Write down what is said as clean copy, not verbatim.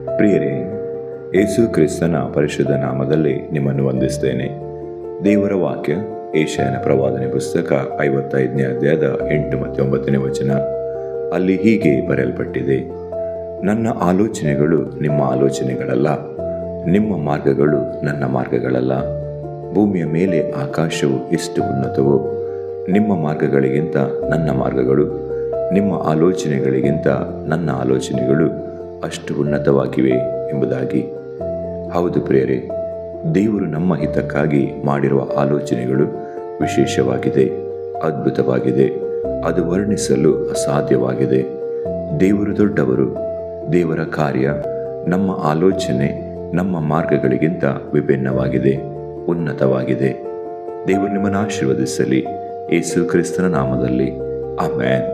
ಪ್ರಿಯರೇ, ಯೇಸು ಕ್ರಿಸ್ತನ ಪರಿಶುದ್ಧ ನಾಮದಲ್ಲಿ ನಿಮ್ಮನ್ನು ವಂದಿಸ್ತೇನೆ. ದೇವರ ವಾಕ್ಯ ಯೆಶಾಯನ ಪ್ರವಾದನೆ ಪುಸ್ತಕ 55ನೇ ಅಧ್ಯಾಯದ 8 ಮತ್ತು 9ನೇ ವಚನ. ಅಲ್ಲಿ ಹೀಗೆ ಬರೆಯಲ್ಪಟ್ಟಿದೆ: ನನ್ನ ಆಲೋಚನೆಗಳು ನಿಮ್ಮ ಆಲೋಚನೆಗಳಲ್ಲ, ನಿಮ್ಮ ಮಾರ್ಗಗಳು ನನ್ನ ಮಾರ್ಗಗಳಲ್ಲ. ಭೂಮಿಯ ಮೇಲೆ ಆಕಾಶವು ಎಷ್ಟು ಉನ್ನತವೋ, ನಿಮ್ಮ ಮಾರ್ಗಗಳಿಗಿಂತ ನನ್ನ ಮಾರ್ಗಗಳು, ನಿಮ್ಮ ಆಲೋಚನೆಗಳಿಗಿಂತ ನನ್ನ ಆಲೋಚನೆಗಳು ಅಷ್ಟು ಉನ್ನತವಾಗಿವೆ ಎಂಬುದಾಗಿ. ಹೌದು ಪ್ರಿಯರೇ, ದೇವರು ನಮ್ಮ ಹಿತಕ್ಕಾಗಿ ಮಾಡಿರುವ ಆಲೋಚನೆಗಳು ವಿಶೇಷವಾಗಿದೆ, ಅದ್ಭುತವಾಗಿದೆ. ಅದು ವರ್ಣಿಸಲು ಅಸಾಧ್ಯವಾಗಿದೆ. ದೇವರು ದೊಡ್ಡವರು. ದೇವರ ಕಾರ್ಯ ನಮ್ಮ ಆಲೋಚನೆ, ನಮ್ಮ ಮಾರ್ಗಗಳಿಗಿಂತ ವಿಭಿನ್ನವಾಗಿದೆ, ಉನ್ನತವಾಗಿದೆ. ದೇವರು ನಿಮ್ಮನ್ನು ಆಶೀರ್ವದಿಸಲಿ. ಯೇಸು ಕ್ರಿಸ್ತನ ನಾಮದಲ್ಲಿ ಆಮೆನ್.